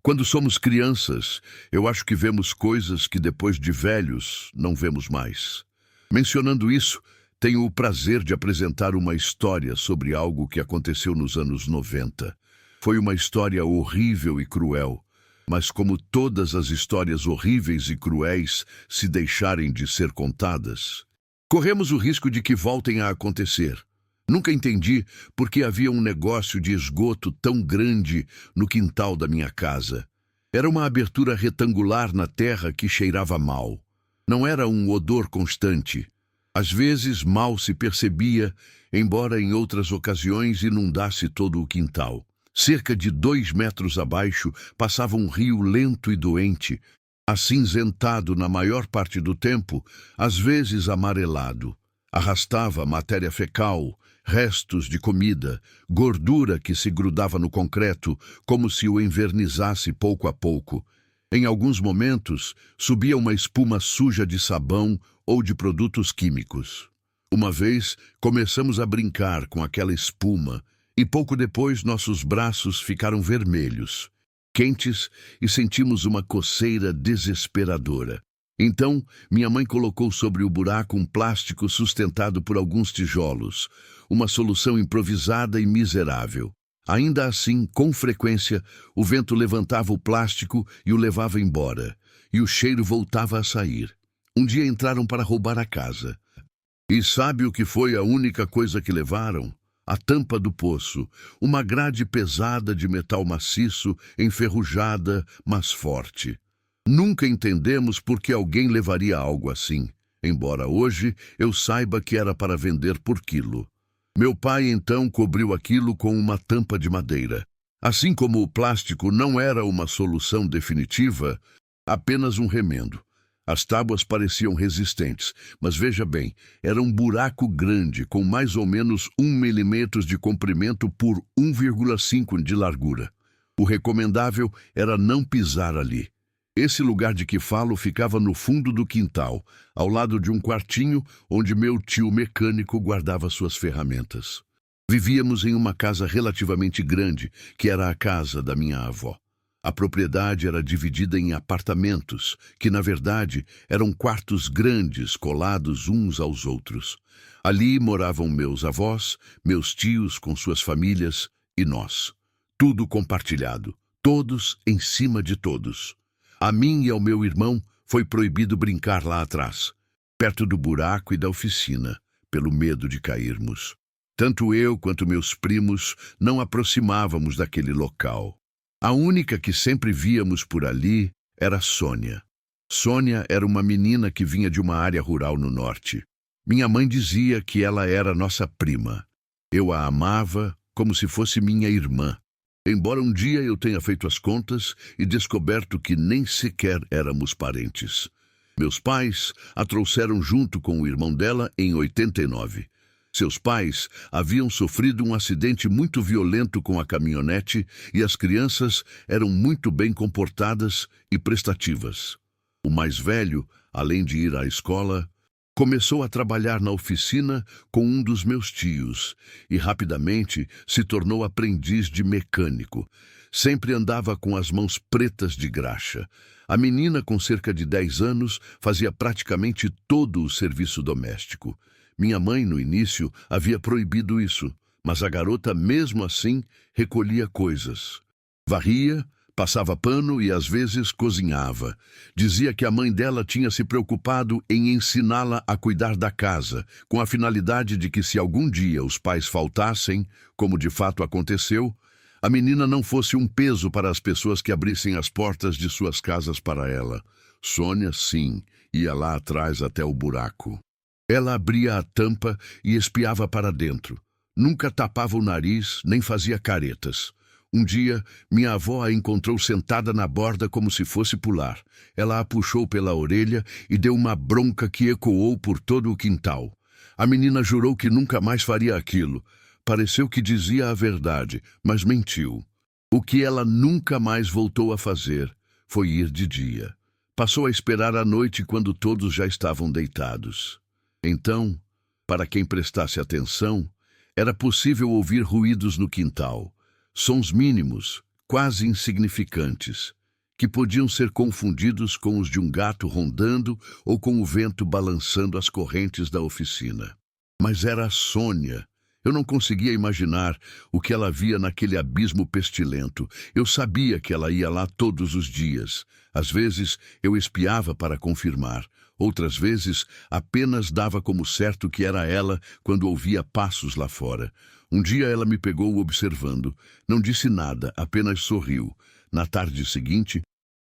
Quando somos crianças, eu acho que vemos coisas que depois de velhos não vemos mais. Mencionando isso, tenho o prazer de apresentar uma história sobre algo que aconteceu nos anos 90. Foi uma história horrível e cruel, mas como todas as histórias horríveis e cruéis se deixarem de ser contadas, corremos o risco de que voltem a acontecer. Nunca entendi por que havia um negócio de esgoto tão grande no quintal da minha casa. Era uma abertura retangular na terra que cheirava mal. Não era um odor constante. Às vezes mal se percebia, embora em outras ocasiões inundasse todo o quintal. Cerca de 2 metros abaixo passava um rio lento e doente, acinzentado na maior parte do tempo, às vezes amarelado. Arrastava matéria fecal, restos de comida, gordura que se grudava no concreto, como se o envernizasse pouco a pouco. Em alguns momentos, subia uma espuma suja de sabão ou de produtos químicos. Uma vez, começamos a brincar com aquela espuma, e pouco depois nossos braços ficaram vermelhos, quentes, e sentimos uma coceira desesperadora. Então, minha mãe colocou sobre o buraco um plástico sustentado por alguns tijolos, uma solução improvisada e miserável. Ainda assim, com frequência, o vento levantava o plástico e o levava embora, e o cheiro voltava a sair. Um dia entraram para roubar a casa. E sabe o que foi a única coisa que levaram? A tampa do poço, uma grade pesada de metal maciço, enferrujada, mas forte. Nunca entendemos por que alguém levaria algo assim, embora hoje eu saiba que era para vender por quilo. Meu pai então cobriu aquilo com uma tampa de madeira. Assim como o plástico não era uma solução definitiva, apenas um remendo. As tábuas pareciam resistentes, mas veja bem, era um buraco grande com mais ou menos 1 milímetro de comprimento por 1,5 de largura. O recomendável era não pisar ali. Esse lugar de que falo ficava no fundo do quintal, ao lado de um quartinho onde meu tio mecânico guardava suas ferramentas. Vivíamos em uma casa relativamente grande, que era a casa da minha avó. A propriedade era dividida em apartamentos, que na verdade eram quartos grandes colados uns aos outros. Ali moravam meus avós, meus tios com suas famílias e nós. Tudo compartilhado, todos em cima de todos. A mim e ao meu irmão foi proibido brincar lá atrás, perto do buraco e da oficina, pelo medo de cairmos. Tanto eu quanto meus primos não aproximávamos daquele local. A única que sempre víamos por ali era Sônia. Sônia era uma menina que vinha de uma área rural no norte. Minha mãe dizia que ela era nossa prima. Eu a amava como se fosse minha irmã. Embora um dia eu tenha feito as contas e descoberto que nem sequer éramos parentes. Meus pais a trouxeram junto com o irmão dela em 89. Seus pais haviam sofrido um acidente muito violento com a caminhonete e as crianças eram muito bem comportadas e prestativas. O mais velho, além de ir à escola, começou a trabalhar na oficina com um dos meus tios e rapidamente se tornou aprendiz de mecânico. Sempre andava com as mãos pretas de graxa. A menina, com cerca de 10 anos, fazia praticamente todo o serviço doméstico. Minha mãe, no início, havia proibido isso, mas a garota, mesmo assim, recolhia coisas. Varria, passava pano e às vezes cozinhava. Dizia que a mãe dela tinha se preocupado em ensiná-la a cuidar da casa, com a finalidade de que se algum dia os pais faltassem, como de fato aconteceu, a menina não fosse um peso para as pessoas que abrissem as portas de suas casas para ela. Sônia, sim, ia lá atrás até o buraco. Ela abria a tampa e espiava para dentro. Nunca tapava o nariz, nem fazia caretas. Um dia, minha avó a encontrou sentada na borda como se fosse pular. Ela a puxou pela orelha e deu uma bronca que ecoou por todo o quintal. A menina jurou que nunca mais faria aquilo. Pareceu que dizia a verdade, mas mentiu. O que ela nunca mais voltou a fazer foi ir de dia. Passou a esperar à noite quando todos já estavam deitados. Então, para quem prestasse atenção, era possível ouvir ruídos no quintal. Sons mínimos, quase insignificantes, que podiam ser confundidos com os de um gato rondando ou com o vento balançando as correntes da oficina. Mas era a Sônia. Eu não conseguia imaginar o que ela via naquele abismo pestilento. Eu sabia que ela ia lá todos os dias. Às vezes eu espiava para confirmar. Outras vezes apenas dava como certo que era ela quando ouvia passos lá fora. Um dia ela me pegou observando. Não disse nada, apenas sorriu. Na tarde seguinte,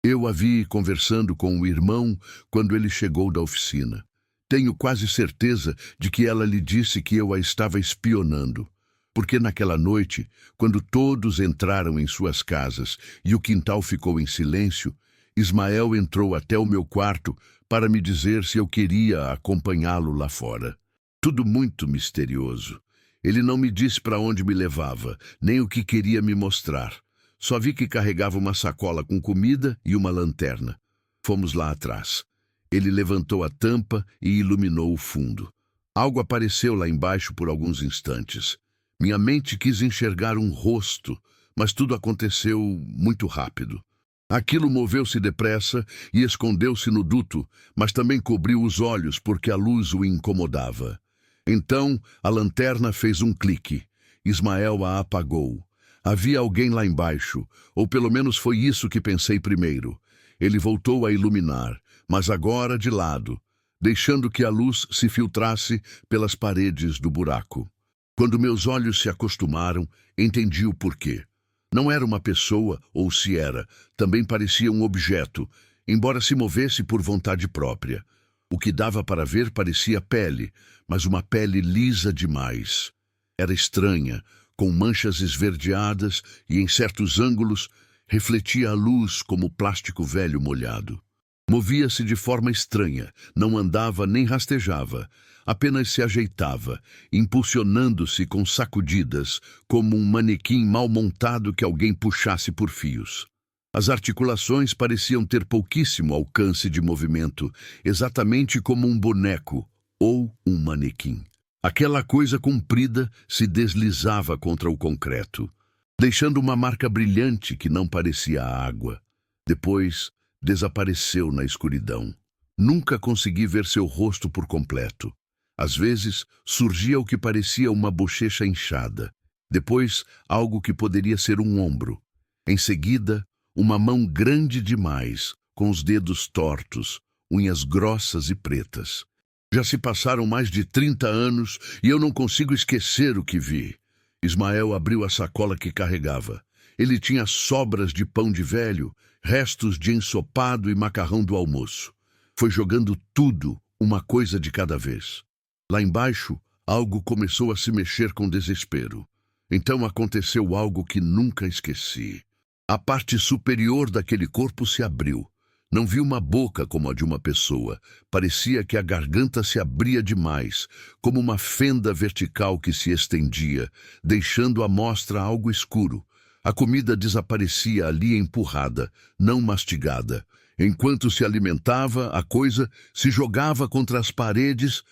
eu a vi conversando com o irmão quando ele chegou da oficina. Tenho quase certeza de que ela lhe disse que eu a estava espionando, porque naquela noite, quando todos entraram em suas casas e o quintal ficou em silêncio, Ismael entrou até o meu quarto para me dizer se eu queria acompanhá-lo lá fora. Tudo muito misterioso. Ele não me disse para onde me levava, nem o que queria me mostrar. Só vi que carregava uma sacola com comida e uma lanterna. Fomos lá atrás. Ele levantou a tampa e iluminou o fundo. Algo apareceu lá embaixo por alguns instantes. Minha mente quis enxergar um rosto, mas tudo aconteceu muito rápido. Aquilo moveu-se depressa e escondeu-se no duto, mas também cobriu os olhos porque a luz o incomodava. Então a lanterna fez um clique. Ismael a apagou. Havia alguém lá embaixo, ou pelo menos foi isso que pensei primeiro. Ele voltou a iluminar, mas agora de lado, deixando que a luz se filtrasse pelas paredes do buraco. Quando meus olhos se acostumaram, entendi o porquê. Não era uma pessoa, ou se era, também parecia um objeto, embora se movesse por vontade própria. O que dava para ver parecia pele, mas uma pele lisa demais. Era estranha, com manchas esverdeadas e, em certos ângulos, refletia a luz como plástico velho molhado. Movia-se de forma estranha, não andava nem rastejava, apenas se ajeitava, impulsionando-se com sacudidas, como um manequim mal montado que alguém puxasse por fios. As articulações pareciam ter pouquíssimo alcance de movimento, exatamente como um boneco ou um manequim. Aquela coisa comprida se deslizava contra o concreto, deixando uma marca brilhante que não parecia água. Depois, desapareceu na escuridão. Nunca consegui ver seu rosto por completo. Às vezes, surgia o que parecia uma bochecha inchada. Depois, algo que poderia ser um ombro. Em seguida, uma mão grande demais, com os dedos tortos, unhas grossas e pretas. Já se passaram mais de 30 anos e eu não consigo esquecer o que vi. Ismael abriu a sacola que carregava. Ele tinha sobras de pão de velho, restos de ensopado e macarrão do almoço. Foi jogando tudo, uma coisa de cada vez. Lá embaixo, algo começou a se mexer com desespero. Então aconteceu algo que nunca esqueci. A parte superior daquele corpo se abriu. Não vi uma boca como a de uma pessoa. Parecia que a garganta se abria demais, como uma fenda vertical que se estendia, deixando à mostra algo escuro. A comida desaparecia ali empurrada, não mastigada. Enquanto se alimentava, a coisa se jogava contra as paredes,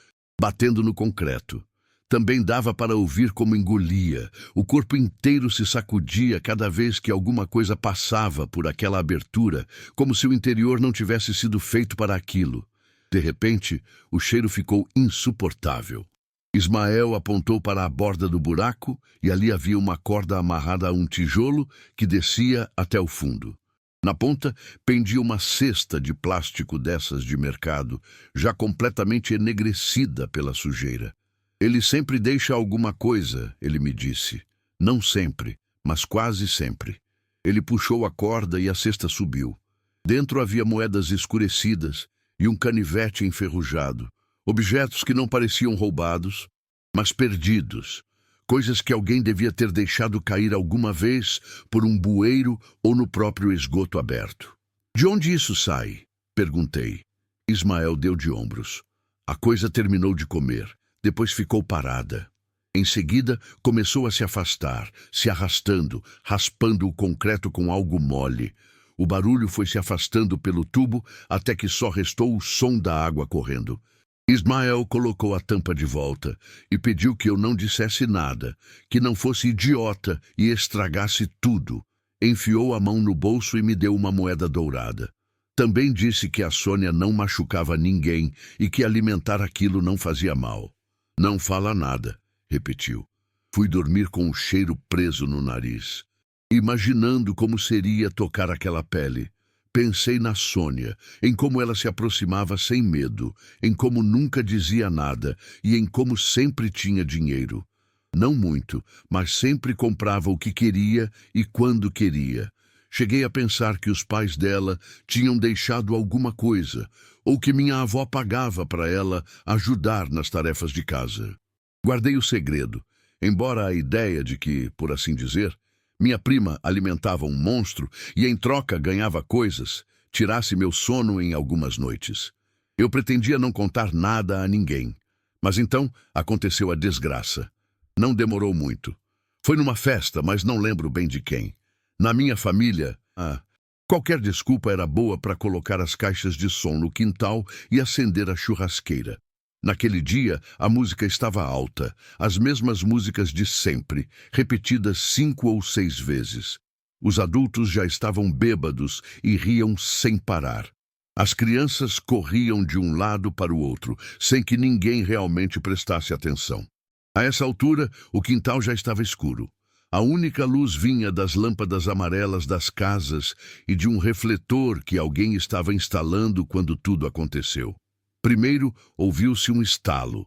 batendo no concreto. Também dava para ouvir como engolia. O corpo inteiro se sacudia cada vez que alguma coisa passava por aquela abertura, como se o interior não tivesse sido feito para aquilo. De repente, o cheiro ficou insuportável. Ismael apontou para a borda do buraco e ali havia uma corda amarrada a um tijolo que descia até o fundo. Na ponta pendia uma cesta de plástico dessas de mercado, já completamente enegrecida pela sujeira. Ele sempre deixa alguma coisa, ele me disse. Não sempre, mas quase sempre. Ele puxou a corda e a cesta subiu. Dentro havia moedas escurecidas e um canivete enferrujado. Objetos que não pareciam roubados, mas perdidos. Coisas que alguém devia ter deixado cair alguma vez por um bueiro ou no próprio esgoto aberto. De onde isso sai? Perguntei. Ismael deu de ombros. A coisa terminou de comer. Depois ficou parada. Em seguida, começou a se afastar, se arrastando, raspando o concreto com algo mole. O barulho foi se afastando pelo tubo até que só restou o som da água correndo. Ismael colocou a tampa de volta e pediu que eu não dissesse nada, que não fosse idiota e estragasse tudo. Enfiou a mão no bolso e me deu uma moeda dourada. Também disse que a Sônia não machucava ninguém e que alimentar aquilo não fazia mal. Não fala nada, repetiu. Fui dormir com o cheiro preso no nariz, imaginando como seria tocar aquela pele. Pensei na Sônia, em como ela se aproximava sem medo, em como nunca dizia nada e em como sempre tinha dinheiro. Não muito, mas sempre comprava o que queria e quando queria. Cheguei a pensar que os pais dela tinham deixado alguma coisa, ou que minha avó pagava para ela ajudar nas tarefas de casa. Guardei o segredo, embora a ideia de que, por assim dizer, minha prima alimentava um monstro e em troca ganhava coisas, tirasse meu sono em algumas noites. Eu pretendia não contar nada a ninguém, mas então aconteceu a desgraça. Não demorou muito. Foi numa festa, mas não lembro bem de quem. Na minha família, qualquer desculpa era boa para colocar as caixas de som no quintal e acender a churrasqueira. Naquele dia, a música estava alta, as mesmas músicas de sempre, repetidas 5 ou 6 vezes. Os adultos já estavam bêbados e riam sem parar. As crianças corriam de um lado para o outro, sem que ninguém realmente prestasse atenção. A essa altura, o quintal já estava escuro. A única luz vinha das lâmpadas amarelas das casas e de um refletor que alguém estava instalando quando tudo aconteceu. Primeiro, ouviu-se um estalo.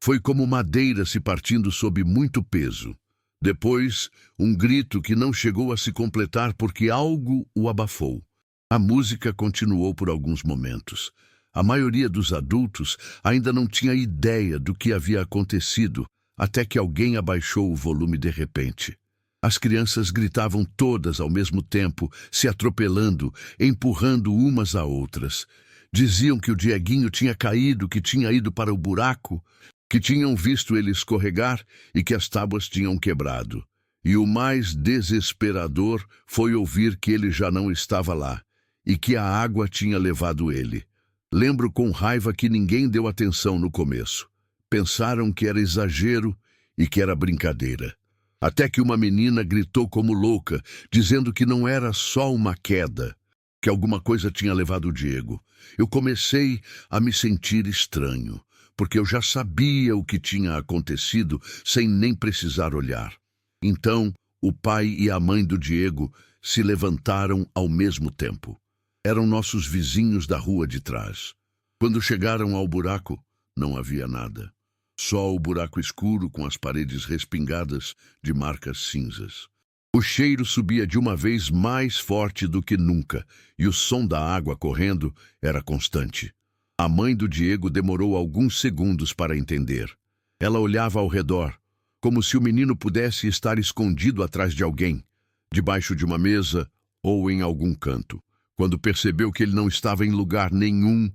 Foi como madeira se partindo sob muito peso. Depois, um grito que não chegou a se completar porque algo o abafou. A música continuou por alguns momentos. A maioria dos adultos ainda não tinha ideia do que havia acontecido, até que alguém abaixou o volume de repente. As crianças gritavam todas ao mesmo tempo, se atropelando, empurrando umas a outras. Diziam que o Dieguinho tinha caído, que tinha ido para o buraco, que tinham visto ele escorregar e que as tábuas tinham quebrado. E o mais desesperador foi ouvir que ele já não estava lá e que a água tinha levado ele. Lembro com raiva que ninguém deu atenção no começo. Pensaram que era exagero e que era brincadeira. Até que uma menina gritou como louca, dizendo que não era só uma queda, que alguma coisa tinha levado o Diego. Eu comecei a me sentir estranho, porque eu já sabia o que tinha acontecido sem nem precisar olhar. Então, o pai e a mãe do Diego se levantaram ao mesmo tempo. Eram nossos vizinhos da rua de trás. Quando chegaram ao buraco, não havia nada. Só o buraco escuro com as paredes respingadas de marcas cinzas. O cheiro subia de uma vez mais forte do que nunca, e o som da água correndo era constante. A mãe do Diego demorou alguns segundos para entender. Ela olhava ao redor, como se o menino pudesse estar escondido atrás de alguém, debaixo de uma mesa ou em algum canto. Quando percebeu que ele não estava em lugar nenhum,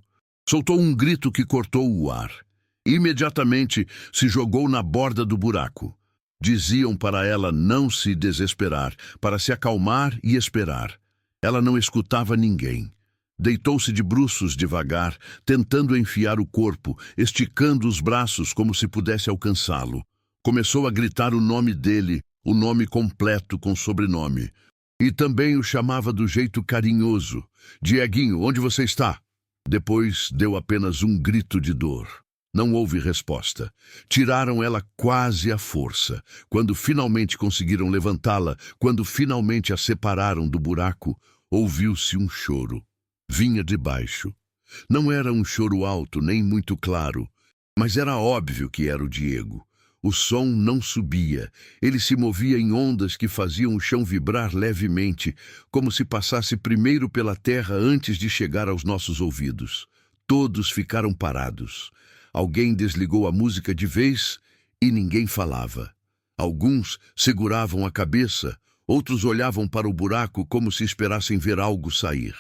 soltou um grito que cortou o ar. Imediatamente se jogou na borda do buraco. Diziam para ela não se desesperar, para se acalmar e esperar. Ela não escutava ninguém. Deitou-se de bruços devagar, tentando enfiar o corpo, esticando os braços como se pudesse alcançá-lo. Começou a gritar o nome dele, o nome completo com sobrenome. E também o chamava do jeito carinhoso. Dieguinho, onde você está? Depois deu apenas um grito de dor. Não houve resposta. Tiraram ela quase à força. Quando finalmente conseguiram levantá-la, quando finalmente a separaram do buraco, ouviu-se um choro. Vinha de baixo. Não era um choro alto, nem muito claro, mas era óbvio que era o Diego. O som não subia. Ele se movia em ondas que faziam o chão vibrar levemente, como se passasse primeiro pela terra antes de chegar aos nossos ouvidos. Todos ficaram parados. Alguém desligou a música de vez e ninguém falava. Alguns seguravam a cabeça, outros olhavam para o buraco como se esperassem ver algo sair.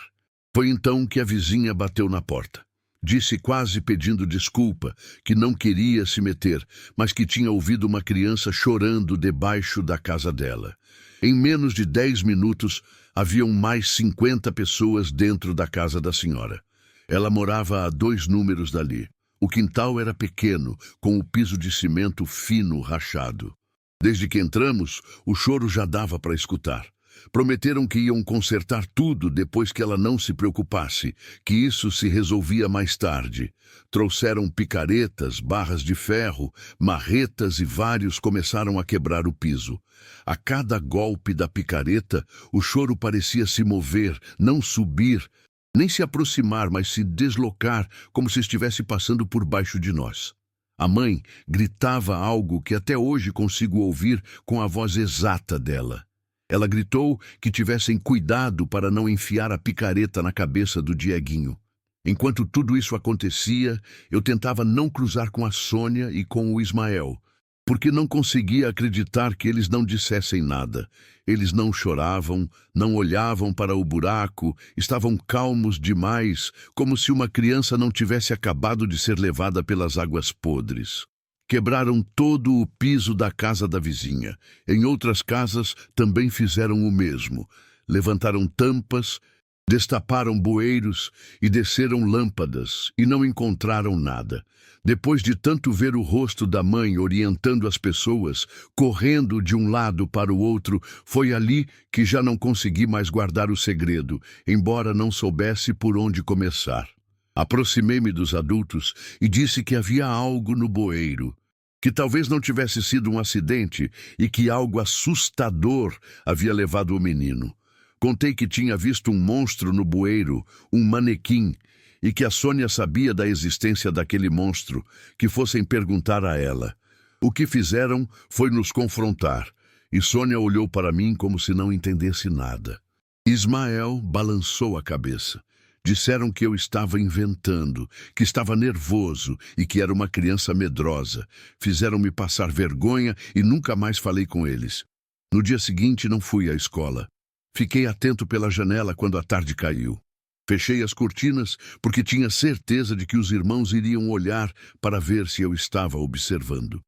Foi então que a vizinha bateu na porta. Disse quase pedindo desculpa, que não queria se meter, mas que tinha ouvido uma criança chorando debaixo da casa dela. Em menos de 10 minutos, haviam mais 50 pessoas dentro da casa da senhora. Ela morava a 2 números dali. O quintal era pequeno, com o piso de cimento fino rachado. Desde que entramos, o choro já dava para escutar. Prometeram que iam consertar tudo depois que ela não se preocupasse, que isso se resolvia mais tarde. Trouxeram picaretas, barras de ferro, marretas e vários começaram a quebrar o piso. A cada golpe da picareta, o choro parecia se mover, não subir, nem se aproximar, mas se deslocar, como se estivesse passando por baixo de nós. A mãe gritava algo que até hoje consigo ouvir com a voz exata dela. Ela gritou que tivessem cuidado para não enfiar a picareta na cabeça do Dieguinho. Enquanto tudo isso acontecia, eu tentava não cruzar com a Sônia e com o Ismael, porque não conseguia acreditar que eles não dissessem nada. Eles não choravam, não olhavam para o buraco, estavam calmos demais, como se uma criança não tivesse acabado de ser levada pelas águas podres. Quebraram todo o piso da casa da vizinha. Em outras casas também fizeram o mesmo. Levantaram tampas, destaparam bueiros e desceram lâmpadas e não encontraram nada. Depois de tanto ver o rosto da mãe orientando as pessoas, correndo de um lado para o outro, foi ali que já não consegui mais guardar o segredo, embora não soubesse por onde começar. Aproximei-me dos adultos e disse que havia algo no bueiro, que talvez não tivesse sido um acidente e que algo assustador havia levado o menino. Contei que tinha visto um monstro no bueiro, um manequim, e que a Sônia sabia da existência daquele monstro, que fossem perguntar a ela. O que fizeram foi nos confrontar, e Sônia olhou para mim como se não entendesse nada. Ismael balançou a cabeça. Disseram que eu estava inventando, que estava nervoso e que era uma criança medrosa. Fizeram-me passar vergonha e nunca mais falei com eles. No dia seguinte não fui à escola. Fiquei atento pela janela quando a tarde caiu. Fechei as cortinas porque tinha certeza de que os irmãos iriam olhar para ver se eu estava observando.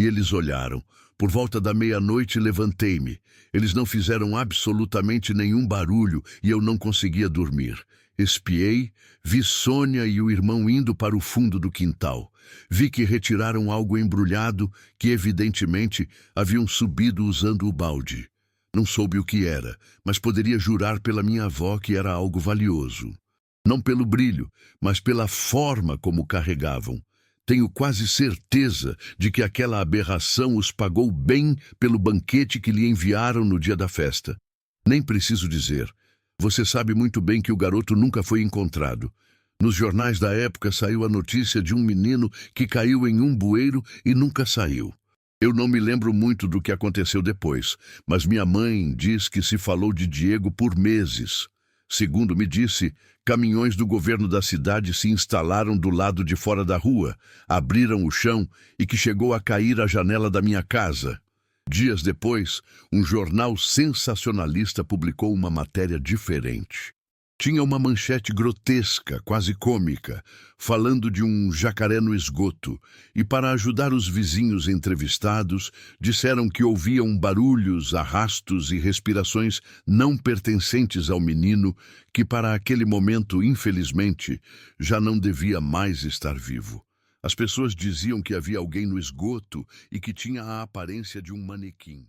E eles olharam. Por volta da meia-noite levantei-me. Eles não fizeram absolutamente nenhum barulho e eu não conseguia dormir. Espiei, vi Sônia e o irmão indo para o fundo do quintal. Vi que retiraram algo embrulhado que evidentemente haviam subido usando o balde. Não soube o que era, mas poderia jurar pela minha avó que era algo valioso. Não pelo brilho, mas pela forma como carregavam. Tenho quase certeza de que aquela aberração os pagou bem pelo banquete que lhe enviaram no dia da festa. Nem preciso dizer. Você sabe muito bem que o garoto nunca foi encontrado. Nos jornais da época saiu a notícia de um menino que caiu em um bueiro e nunca saiu. Eu não me lembro muito do que aconteceu depois, mas minha mãe diz que se falou de Diego por meses. Segundo me disse, caminhões do governo da cidade se instalaram do lado de fora da rua, abriram o chão e que chegou a cair a janela da minha casa. Dias depois, um jornal sensacionalista publicou uma matéria diferente. Tinha uma manchete grotesca, quase cômica, falando de um jacaré no esgoto, e para ajudar os vizinhos entrevistados, disseram que ouviam barulhos, arrastos e respirações não pertencentes ao menino, que para aquele momento, infelizmente, já não devia mais estar vivo. As pessoas diziam que havia alguém no esgoto e que tinha a aparência de um manequim.